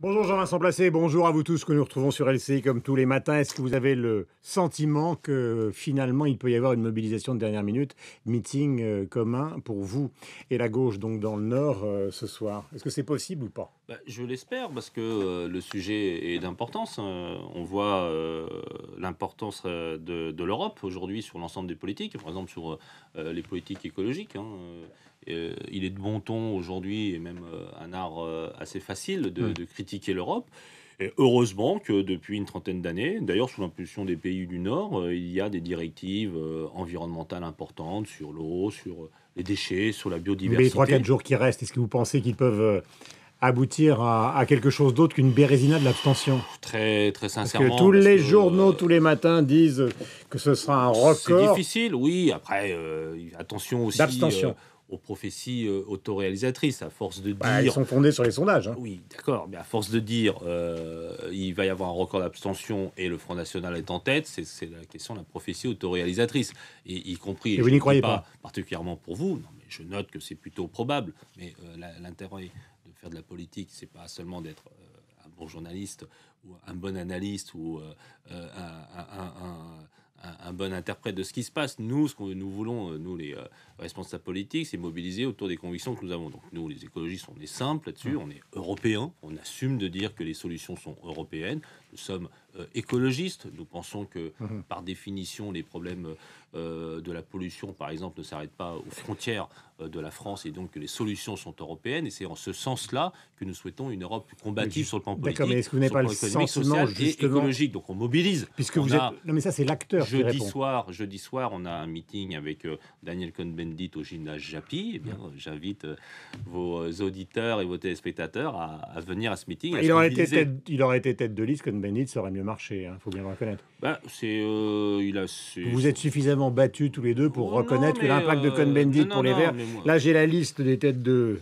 Bonjour Jean-Vincent Placé, bonjour à vous tous que nous retrouvons sur LCI comme tous les matins. Est-ce que vous avez le sentiment que finalement il peut y avoir une mobilisation de dernière minute, meeting commun pour vous et la gauche donc dans le Nord ce soir? Est-ce que c'est possible ou pas? Je l'espère parce que le sujet est d'importance. On voit l'importance de l'Europe aujourd'hui sur l'ensemble des politiques, par exemple sur les politiques écologiques. Il est de bon ton aujourd'hui et même un art assez facile de critiquer l'Europe. Et heureusement que depuis une trentaine d'années, d'ailleurs sous l'impulsion des pays du Nord, il y a des directives environnementales importantes sur l'eau, sur les déchets, sur la Les trois biodiversité. quatre jours qui restent, est-ce que vous pensez qu'ils peuvent aboutir à quelque chose d'autre qu'une bérésina de l'abstention? Très, très Parce que sincèrement, tous parce les que journaux, tous les matins disent que ce sera un c'est record difficile, oui. Après, attention aussi d'abstention. aux prophéties autoréalisatrices. À force de Bah, ils dire, sont fondés sur les sondages, hein. oui, d'accord, mais à force de dire il va y avoir un record d'abstention et le Front National est en tête, c'est la question de la prophétie autoréalisatrice. Et y compris, Et et vous je n'y ne le dis croyez pas pas? particulièrement pour vous, non, mais je note que c'est plutôt probable. Mais l'intérêt de faire de la politique, c'est pas seulement d'être un bon journaliste ou un bon analyste ou un bon interprète de ce qui se passe. Nous, ce que nous voulons, nous les responsables politiques, c'est mobiliser autour des convictions que nous avons. Donc nous, les écologistes, on est simple là-dessus, on est européens, on assume de dire que les solutions sont européennes. Nous sommes écologistes, nous pensons que Mhm. par définition, les problèmes de la pollution, par exemple, ne s'arrêtent pas aux frontières de la France et donc que les solutions sont européennes. Et c'est en ce sens-là que nous souhaitons une Europe plus combative sur le plan D'accord, mais politique, est-ce que vous n'avez sur le pas le plan économique, sentiment, social et justement, écologique. Donc on mobilise. puisque On vous êtes... a Non, mais ça, c'est l'acteur qui répond. jeudi soir, on a un meeting avec Daniel Cohn-Bendit au gymnase Japy. Eh bien, j'invite vos auditeurs et vos téléspectateurs à venir à ce meeting, à se mobiliser. Il aurait été tête de liste, Cohn-Bendit, ça aurait mieux marché, il faut bien le reconnaître. Vous vous êtes suffisamment battus tous les deux pour Oh non, reconnaître que mais l'impact de non, Cohn-Bendit non, pour les non, Verts... mais moi. Là, j'ai la liste des têtes de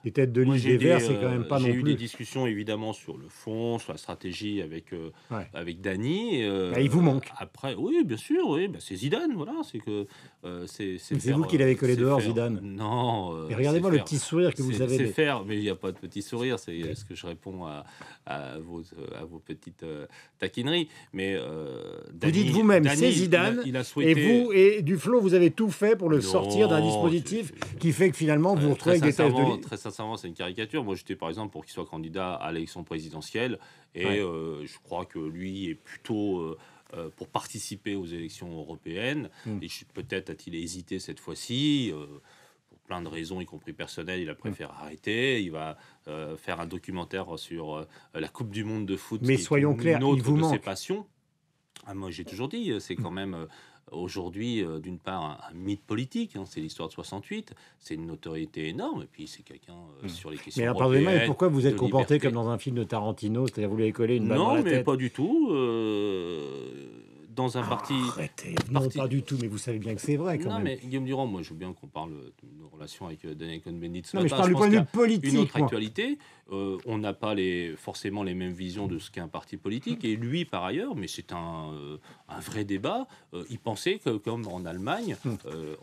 Moi, liste des Verts, c'est quand même pas j'ai non eu des plus... discussions évidemment sur le fond, sur la stratégie Ouais. avec Dany. Bah, il vous manque. Après, oui, bien sûr, oui, bah, c'est Zidane, voilà, c'est que c'est Mais c'est faire, vous qui l'avez collé c'est dehors, faire. Zidane. Non, Et c'est regardez-moi le faire, petit sourire que vous avez. c'est faire, mais il n'y a pas de petit sourire, c'est ce que je réponds à vos petites taquineries. Mais Vous dites vous-même, c'est Dany, Zidane, il a et souhaité. vous et Duflo, vous avez tout fait pour le sortir d'un Non, dispositif qui fait que finalement vous vous retrouvez très avec des têtes de sincèrement, liste. très sincèrement, c'est une caricature. Moi, j'étais par exemple pour qu'il soit candidat à l'élection présidentielle, et Ouais. je crois que lui est plutôt pour participer aux élections européennes. Mm. Et peut-être a-t-il hésité cette fois-ci. Pour plein de raisons, y compris personnelles, il a préféré arrêter. Il va faire un documentaire sur la Coupe du Monde de foot, Mais qui est soyons clairs, une il autre vous de ses manque. passions. Ah, moi, j'ai toujours dit, c'est quand même aujourd'hui, d'une part, un mythe politique. C'est l'histoire de 68. C'est une notoriété énorme. Et puis, c'est quelqu'un sur les Mais questions alors, pardonnez-moi, mais européennes, pourquoi vous êtes de comporté comme liberté. dans un film de Tarantino, c'est-à-dire vous lui avez collé une balle dans Non, la mais tête? pas du tout. Dans un Arrêtez, non, parti. pas du tout, mais vous savez bien que c'est vrai quand Non, même. mais Guillaume Durand, moi, je veux bien qu'on parle de nos relations avec Daniel Cohn-Bendit ce Non, mais je matin. parle Je du pense point de qu'il y vue a une autre politique, moi. actualité. On n'a pas forcément les mêmes visions de ce qu'est un parti politique. Et lui, par ailleurs, mais c'est un vrai débat, il pensait que, comme en Allemagne,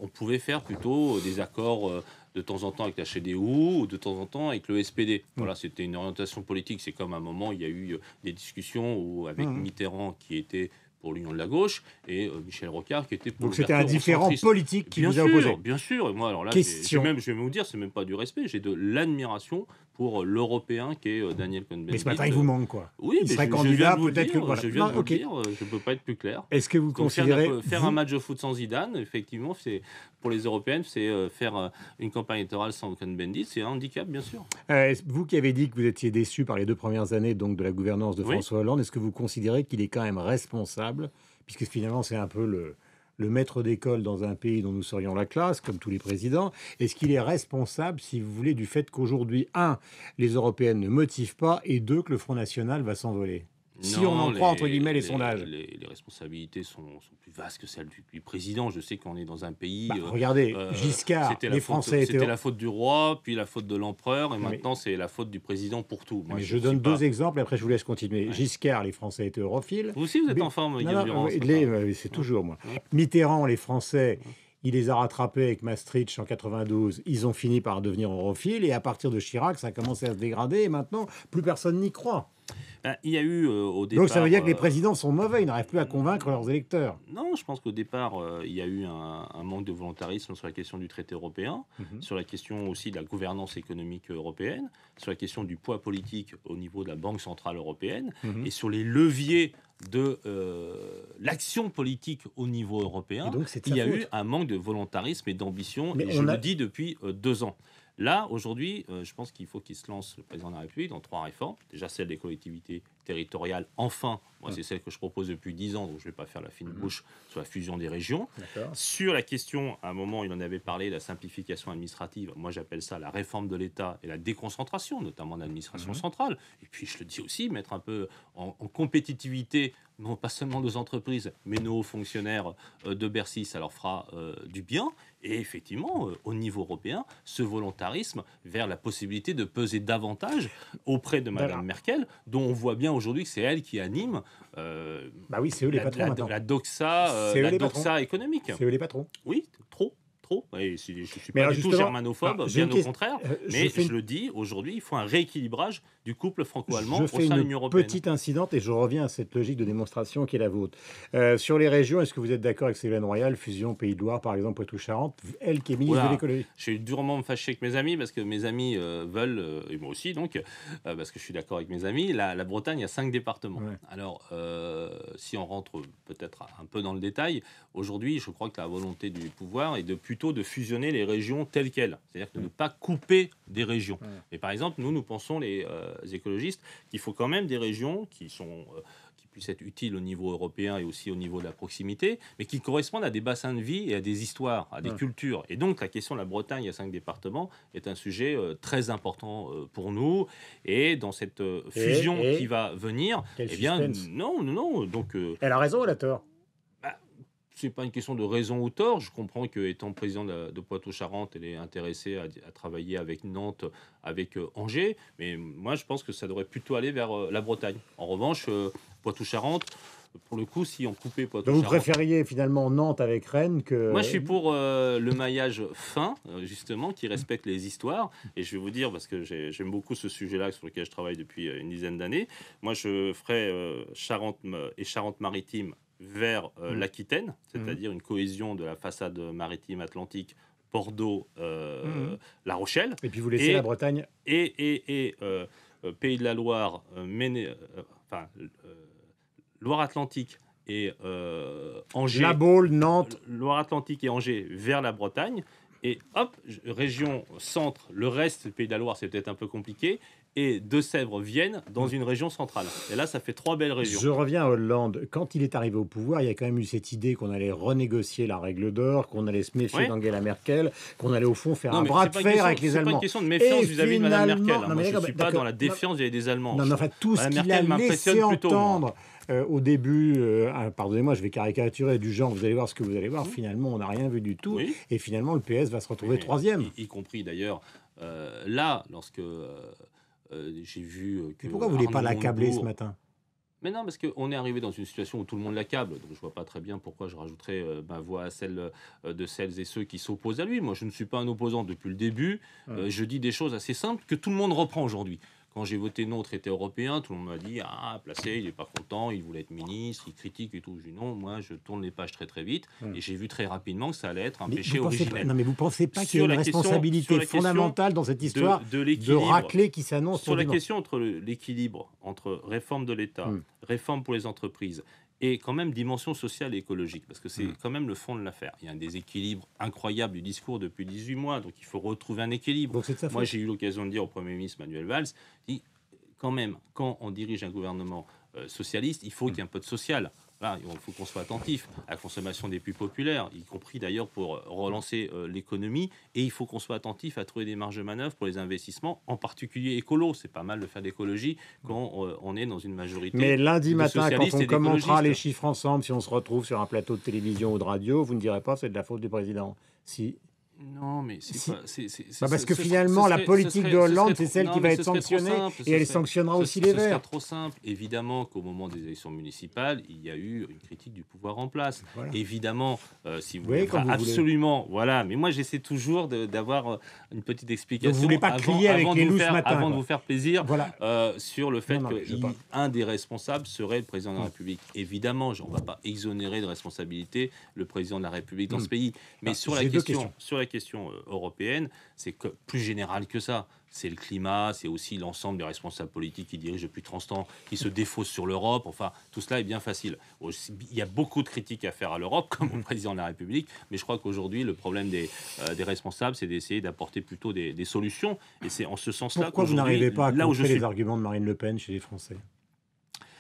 on pouvait faire plutôt des accords de temps en temps avec la CDU ou de temps en temps avec le SPD. Voilà, c'était une orientation politique. C'est comme à un moment, il y a eu des discussions avec Mitterrand qui était pour l'union de la gauche et Michel Rocard qui était pour Donc c'était un l'ouverture aux différent centristes. politique qui Bien vous a opposé. sûr, bien sûr. Et moi, alors là, Question. je vais même vous dire, c'est même pas du respect, j'ai de l'admiration pour l'Européen qui est Daniel Cohn-Bendit. Mais ce matin, il vous manque, quoi. Oui, Il mais serait je viens candidat, de vous le peut-être que... dire, Voilà. je viens Non, de vous ok. le dire, je peux pas être plus clair. Est-ce que vous Donc considérez... faire un match de foot sans Zidane, effectivement, c'est pour les Européennes, c'est faire une campagne électorale sans Cohn-Bendit, c'est un handicap, bien sûr. Vous qui avez dit que vous étiez déçu par les 2 premières années donc, de la gouvernance de Oui. François Hollande, est-ce que vous considérez qu'il est quand même responsable, puisque finalement c'est un peu le maître d'école dans un pays dont nous serions la classe, comme tous les présidents, est-ce qu'il est responsable, si vous voulez, du fait qu'aujourd'hui, un, les Européennes ne motivent pas, et deux, que le Front National va s'envoler? Si on Non, en croit, entre guillemets, les sondages. les responsabilités sont plus vastes que celles du président. Je sais qu'on est dans un pays. Bah, regardez, Giscard, les Français étaient... C'était la faute du roi, puis la faute de l'empereur, et Mais- maintenant c'est la faute du président pour tout. Moi, Mais je suis donne pas- deux exemples, et après je vous laisse continuer. Giscard, les Français étaient europhiles. Vous aussi, vous êtes Mais- en forme, Non, Guillaume non, Durand. c'est toujours moi. Mitterrand, les Français il les a rattrapés avec Maastricht en 92. Ils ont fini par devenir europhiles. Et à partir de Chirac, ça a commencé à se dégrader. Et maintenant, plus personne n'y croit. Ben, il y a eu au départ... Donc ça veut dire que les présidents sont mauvais. Ils n'arrivent plus à convaincre leurs électeurs. Non, je pense qu'au départ, il y a eu un manque de volontarisme sur la question du traité européen, sur la question aussi de la gouvernance économique européenne, sur la question du poids politique au niveau de la Banque centrale européenne, et sur les leviers de l'action politique au niveau européen. Donc, il y a eu un manque de volontarisme et d'ambition, et je le dis depuis 2 ans. Là, aujourd'hui, je pense qu'il faut qu'il se lance, le président de la République, dans 3 réformes. Déjà, celle des collectivités territoriales. Enfin, moi, c'est celle que je propose depuis 10 ans, donc je ne vais pas faire la fine bouche sur la fusion des régions. Sur la question, à un moment, il en avait parlé, la simplification administrative. Moi, j'appelle ça la réforme de l'État et la déconcentration, notamment de l'administration centrale. Et puis, je le dis aussi, mettre un peu en compétitivité, non pas seulement nos entreprises, mais nos fonctionnaires de Bercy, ça leur fera du bien. Et effectivement, au niveau européen, ce volontarisme vers la possibilité de peser davantage auprès de Mme Merkel, dont on voit bien aujourd'hui que c'est elle qui anime c'est eux les patrons maintenant. La doxa économique. C'est eux les patrons. Oui, trop. Et je ne suis pas du tout germanophobe, bien au contraire. Mais je le dis, aujourd'hui, il faut un rééquilibrage du couple franco-allemand au sein de l'Union européenne. Petite incidente, et je reviens à cette logique de démonstration qui est la vôtre. Sur les régions, est-ce que vous êtes d'accord avec Ségolène Royal, fusion Pays de Loire, par exemple, Poitou-Charentes, elle qui est ministre de l'écologie? Je suis durement fâché avec mes amis, parce que mes amis veulent, et moi aussi, donc, parce que je suis d'accord avec mes amis, la Bretagne a 5 départements. Ouais. Alors, si on rentre peut-être un peu dans le détail, aujourd'hui, je crois que la volonté du pouvoir est de fusionner les régions telles quelles. C'est-à-dire de ne pas couper des régions. Mais par exemple, nous pensons, les écologistes, qu'il faut quand même des régions qui puissent être utiles au niveau européen et aussi au niveau de la proximité, mais qui correspondent à des bassins de vie et à des histoires, à des cultures. Et donc, la question de la Bretagne, il y a 5 départements, est un sujet très important pour nous. Et dans cette fusion qui va venir, non. Donc, elle a raison, elle a tort. C'est pas une question de raison ou tort. Je comprends qu'étant président de Poitou-Charentes, elle est intéressée à travailler avec Nantes, avec Angers. Mais moi, je pense que ça devrait plutôt aller vers la Bretagne. En revanche, Poitou-Charentes, pour le coup, si on coupait Poitou-Charentes... Donc vous préfériez finalement Nantes avec Rennes que... Moi, je suis pour le maillage fin, justement, qui respecte les histoires. Et je vais vous dire, parce que j'aime beaucoup ce sujet-là sur lequel je travaille depuis une dizaine d'années. Moi, je ferais Charente et Charente-Maritime vers l'Aquitaine, c'est-à-dire une cohésion de la façade maritime atlantique, Bordeaux, La Rochelle. Et puis vous laissez la Bretagne. Et Pays de la Loire, Loire-Atlantique et Angers. La Baule, Nantes. Loire-Atlantique et Angers vers la Bretagne. Et hop, région centre, le reste du Pays de la Loire, c'est peut-être un peu compliqué. Et Deux-Sèvres viennent dans une région centrale. Et là, ça fait 3 belles régions. Je reviens à Hollande. Quand il est arrivé au pouvoir, il y a quand même eu cette idée qu'on allait renégocier la règle d'or, qu'on allait se méfier d'Angela Merkel, qu'on allait au fond faire un bras de fer avec les Allemands. C'est pas une question de méfiance vis-à-vis de Mme Merkel. Moi, je ne suis pas dans la défiance vis-à-vis des Allemands. Non, mais enfin, tout ce qu'il a laissé entendre au début, pardonnez-moi, je vais caricaturer du genre, vous allez voir ce que vous allez voir, finalement, on n'a rien vu du tout. Oui. Et finalement, le PS va se retrouver 3e. Y compris d'ailleurs, là, lorsque... j'ai vu que... Mais pourquoi vous ne voulez pas l'accabler ce matin? Mais non, parce qu'on est arrivé dans une situation où tout le monde l'accable. Donc je ne vois pas très bien pourquoi je rajouterais ma voix à celle de celles et ceux qui s'opposent à lui. Moi, je ne suis pas un opposant depuis le début. Je dis des choses assez simples que tout le monde reprend aujourd'hui. Quand j'ai voté non au traité européen, tout le monde m'a dit « Ah, Placé, il n'est pas content, il voulait être ministre, il critique et tout. » Je dis non, moi, je tourne les pages très très vite. Et j'ai vu très rapidement que ça allait être un péché originel. Non, mais vous ne pensez pas qu'il y a une responsabilité fondamentale dans cette histoire de raclée qui s'annonce? Sur la question entre l'équilibre entre réforme de l'État, réforme pour les entreprises, et quand même dimension sociale et écologique, parce que c'est quand même le fond de l'affaire. Il y a un déséquilibre incroyable du discours depuis 18 mois, donc il faut retrouver un équilibre. Donc moi, j'ai eu l'occasion de dire au Premier ministre Manuel Valls, dit, quand même, quand on dirige un gouvernement socialiste, il faut qu'il y ait un peu de social. Là, il faut qu'on soit attentif à la consommation des plus populaires, y compris d'ailleurs pour relancer l'économie. Et il faut qu'on soit attentif à trouver des marges de manœuvre pour les investissements, en particulier écolo. C'est pas mal de faire d'écologie quand on est dans une majorité. Mais lundi matin, quand on commentera les chiffres ensemble, si on se retrouve sur un plateau de télévision ou de radio, vous ne direz pas c'est de la faute du président. Si. Non, mais c'est Si. pas. Parce que finalement, la politique de Hollande, c'est celle qui va être sanctionnée et elle sanctionnera aussi les Ce serait Verts. trop simple. Évidemment qu'au moment des élections municipales, il y a eu une critique du pouvoir en place. Voilà. Évidemment, si vous voyez, voulez comme vous voulez. absolument, voilà. Mais moi, j'essaie toujours d'avoir une petite explication. Donc vous voulez pas crier avec les loups ce matin, avant de quoi. vous faire plaisir Voilà. sur le fait Non, mais je veux pas. qu'un des responsables serait le président de la République. Évidemment, on ne va pas exonérer de responsabilité le président de la République dans ce pays. Mais sur la j'ai deux questions. question européenne, c'est que plus général que ça. C'est le climat, c'est aussi l'ensemble des responsables politiques qui dirigent depuis 30 ans, qui se défaussent sur l'Europe. Enfin, tout cela est bien facile. Il y a beaucoup de critiques à faire à l'Europe, comme au président de la République, mais je crois qu'aujourd'hui, le problème des responsables, c'est d'essayer d'apporter plutôt des solutions. Et c'est en ce sens-là Pourquoi vous qu'aujourd'hui, n'arrivez pas à là où je contrer suis les arguments de Marine Le Pen chez les Français?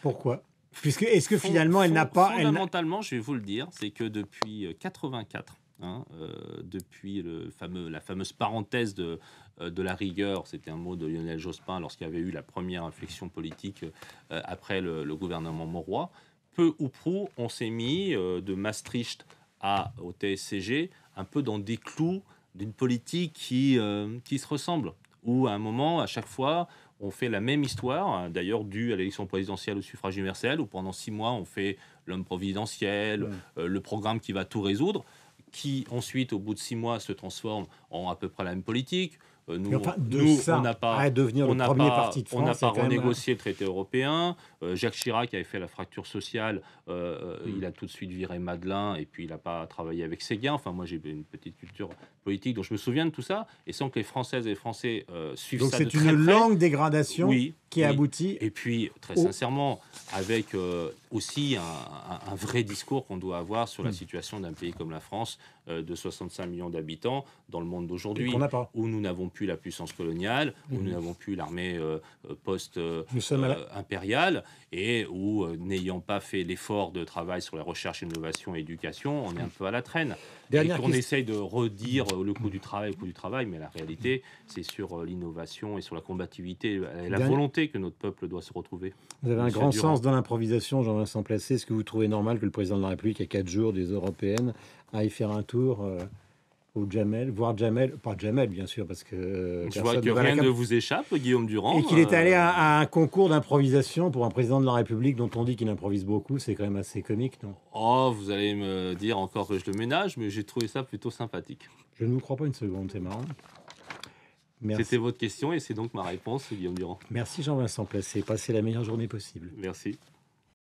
Pourquoi? Est-ce que finalement, elle n'a pas... Fondamentalement, je vais vous le dire, c'est que depuis 84, depuis la fameuse parenthèse de la rigueur, c'était un mot de Lionel Jospin lorsqu'il y avait eu la première inflexion politique après le gouvernement Mauroy, peu ou prou, on s'est mis de Maastricht au TSCG un peu dans des clous d'une politique qui se ressemble, où à un moment, à chaque fois, on fait la même histoire, d'ailleurs due à l'élection présidentielle au suffrage universel, où pendant 6 mois, on fait l'homme providentiel, le programme qui va tout résoudre, qui ensuite, au bout de 6 mois, se transforme en à peu près la même politique. Nous, on n'a pas renégocié le traité européen. Jacques Chirac avait fait la fracture sociale. Il a tout de suite viré Madelin et puis il n'a pas travaillé avec Séguin. Enfin, moi, j'ai une petite culture politique, donc je me souviens de tout ça. Et sans que les Françaises et les Français suivent donc ça de très près. Donc c'est une longue dégradation oui, qui aboutit... Et puis, très sincèrement, avec aussi un vrai discours qu'on doit avoir sur la situation d'un pays comme la France, de 65 millions d'habitants, dans le monde d'aujourd'hui, où nous n'avons plus la puissance coloniale, où nous n'avons plus l'armée post-impériale, et où, n'ayant pas fait l'effort de travail sur la recherche, innovation et éducation, on est un peu à la traîne. Et qu'on essaye de redire le coût du travail, mais la réalité, c'est sur l'innovation et sur la combativité et la volonté que notre peuple doit se retrouver. Vous avez un grand sens dans l'improvisation, Jean-Vincent Placé. Est-ce que vous trouvez normal que le président de la République, à 4 jours des européennes, aille faire un tour au Jamel, voir Jamel, pas Jamel bien sûr, parce que... je vois que rien ne vous échappe, Guillaume Durand. Et qu'il est allé à un concours d'improvisation pour un président de la République dont on dit qu'il improvise beaucoup, c'est quand même assez comique, non? Oh, vous allez me dire encore que je le ménage, mais j'ai trouvé ça plutôt sympathique. Je ne vous crois pas une seconde, c'est marrant. Merci. C'était votre question et c'est donc ma réponse, Guillaume Durand. Merci Jean-Vincent Placé, passez la meilleure journée possible. Merci.